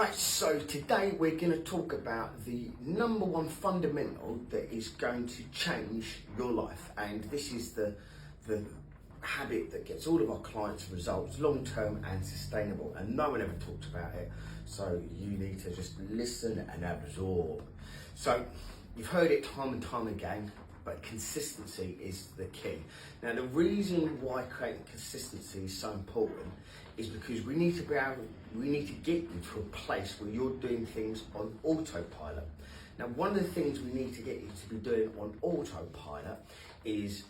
Right, so today we're going to talk about the number one fundamental that is going to change your life, and this is the habit that gets all of our clients results long term and sustainable, and no one ever talks about it, so you need to just listen and absorb. So you've heard it time and time again, but consistency is the key. Now, the reason why creating consistency is so important is because we need to get you to a place where you're doing things on autopilot. Now, one of the things we need to get you to be doing on autopilot is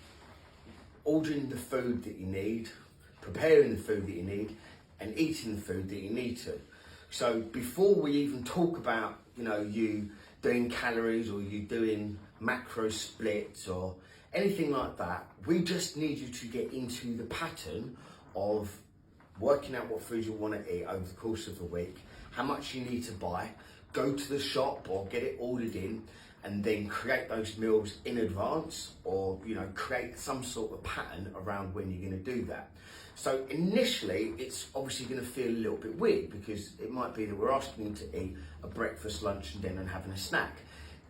ordering the food that you need, preparing the food that you need, and eating the food that you need to. So before we even talk about, you doing calories or you doing macro splits or anything like that, we just need you to get into the pattern of working out what food you want to eat over the course of the week, how much you need to buy, go to the shop or get it ordered in, and then create those meals in advance, or create some sort of pattern around when you're going to do that. So initially it's obviously going to feel a little bit weird, because it might be that we're asking you to eat a breakfast, lunch and dinner and having a snack.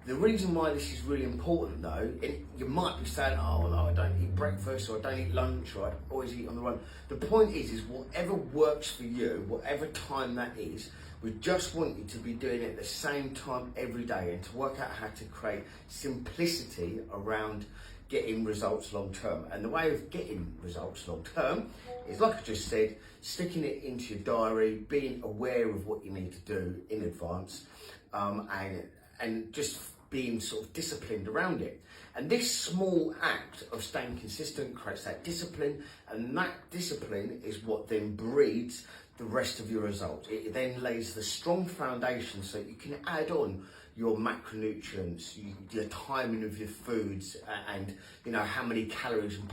The reason why this is really important though, you might be saying, oh no, I don't eat breakfast, or I don't eat lunch, or I always eat on the run. The point is whatever works for you, whatever time that is, we just want you to be doing it at the same time every day, and to work out how to create simplicity around getting results long term. And the way of getting results long term is, like I just said, sticking it into your diary, being aware of what you need to do in advance, and just being sort of disciplined around it. And this small act of staying consistent creates that discipline, and that discipline is what then breeds the rest of your results. It then lays the strong foundation so you can add on your macronutrients, your timing of your foods, and how many calories and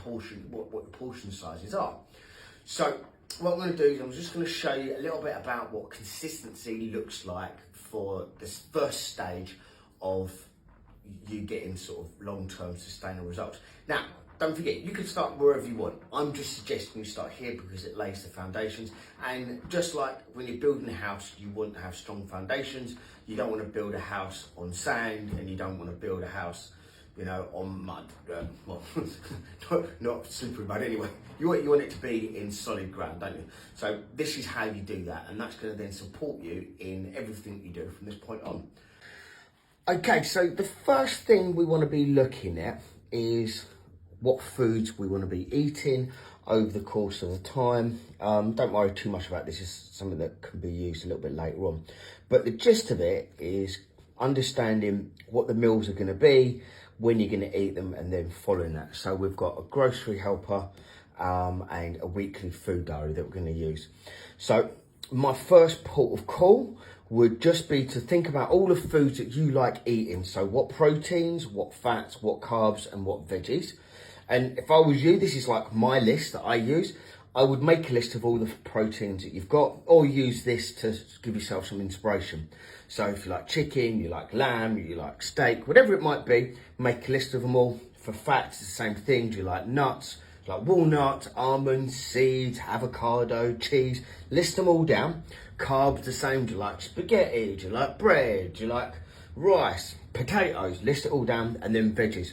what the portion sizes are. So what I'm going to do is I'm just going to show you a little bit about what consistency looks like for this first stage of you getting sort of long-term sustainable results. Now, don't forget, you can start wherever you want. I'm just suggesting you start here because it lays the foundations. And just like when you're building a house, you want to have strong foundations. You don't want to build a house on sand, and you don't want to build a house, on mud. Well, not slippery mud anyway. You want it to be in solid ground, don't you? So this is how you do that, and that's going to then support you in everything you do from this point on. Okay, so the first thing we want to be looking at is what foods we want to be eating over the course of the time. Don't worry too much about this. It's something that can be used a little bit later on. But the gist of it is understanding what the meals are going to be, when you're going to eat them, and then following that. So we've got a grocery helper and a weekly food diary that we're going to use. So my first port of call would just be to think about all the foods that you like eating. So what proteins, what fats, what carbs and what veggies. And if I was you, this is like my list that I use. I would make a list of all the proteins that you've got, or use this to give yourself some inspiration. So if you like chicken, you like lamb, you like steak, whatever it might be, make a list of them all. For fats, it's the same thing. Do you like nuts? Do you like walnuts, almonds, seeds, avocado, cheese? List them all down. Carbs, the same. Do you like spaghetti? Do you like bread? Do you like rice, potatoes? List it all down. And then veggies.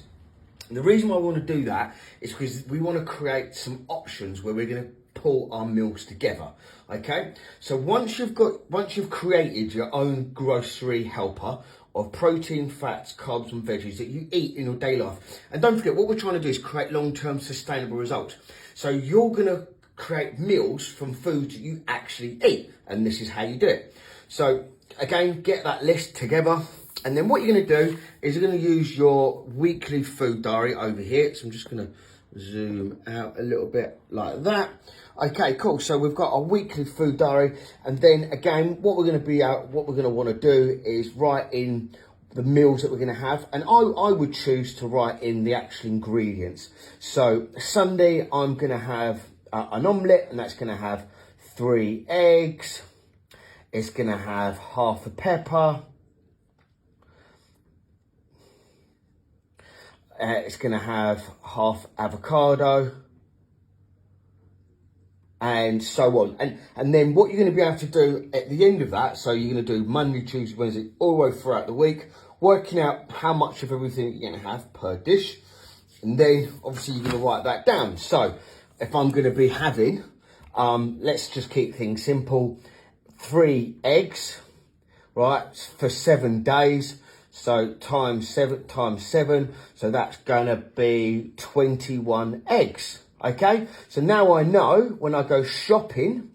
And the reason why we want to do that is because we want to create some options where we're going to pull our meals together. Okay, so once you've created your own grocery helper of protein, fats, carbs and veggies that you eat in your daily life, and don't forget, what we're trying to do is create long-term sustainable results. So you're going to create meals from foods that you actually eat, and this is how you do it. So again, get that list together. And then what you're going to do is you're going to use your weekly food diary over here. So I'm just going to zoom out a little bit like that. Okay, cool. So we've got our weekly food diary. And then again, what we're going to want to do is write in the meals that we're going to have. And I would choose to write in the actual ingredients. So Sunday, I'm going to have an omelette, and that's going to have 3 eggs. It's going to have half a pepper. It's going to have half avocado. and so on. And then what you're going to be able to do at the end of that, so you're going to do Monday, Tuesday, Wednesday, all the way throughout the week, working out how much of everything you're going to have per dish. And then obviously you're going to write that down. So if I'm going to be having, let's just keep things simple, 3 eggs, right, for 7 days. So times 7, so that's going to be 21 eggs. Okay, so now I know when I go shopping,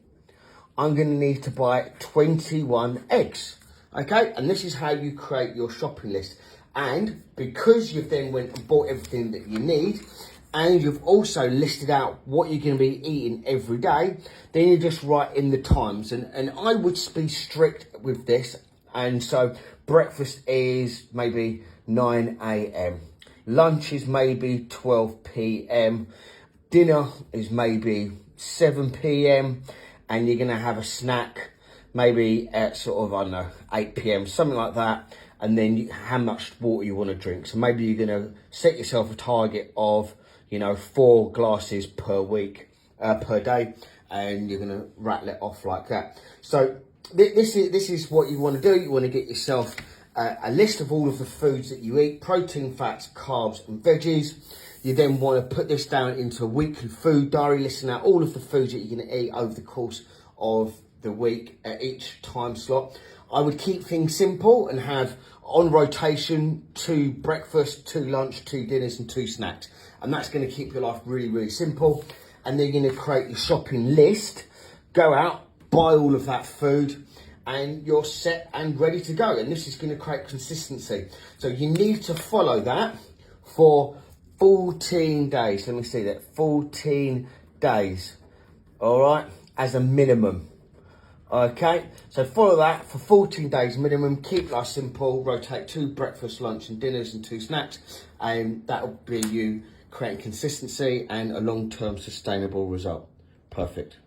I'm going to need to buy 21 eggs. Okay, and this is how you create your shopping list. And because you've then went and bought everything that you need, and you've also listed out what you're going to be eating every day, then you just write in the times. And I would be strict with this. And so breakfast is maybe 9 a.m. Lunch is maybe 12 p.m. Dinner is maybe 7 p.m. And you're going to have a snack maybe at sort of, I don't know, 8 p.m., something like that. And then how much water you want to drink. So maybe you're going to set yourself a target of, 4 glasses per week, per day. And you're going to rattle it off like that. So this is what you want to do. You want to get yourself a list of all of the foods that you eat, protein, fats, carbs and veggies. You then want to put this down into a weekly food diary, listing out all of the foods that you're going to eat over the course of the week at each time slot. I would keep things simple and have on rotation 2 breakfasts, 2 lunch, 2 dinners and 2 snacks. And that's going to keep your life really, really simple. And then you're going to create your shopping list, go out, buy all of that food, and you're set and ready to go. And this is going to create consistency. So you need to follow that for 14 days. Let me see that. 14 days. All right. As a minimum. Okay. So follow that for 14 days minimum. Keep life simple. Rotate 2 breakfast, lunch and dinners and 2 snacks. And that'll be you creating consistency and a long-term sustainable result. Perfect.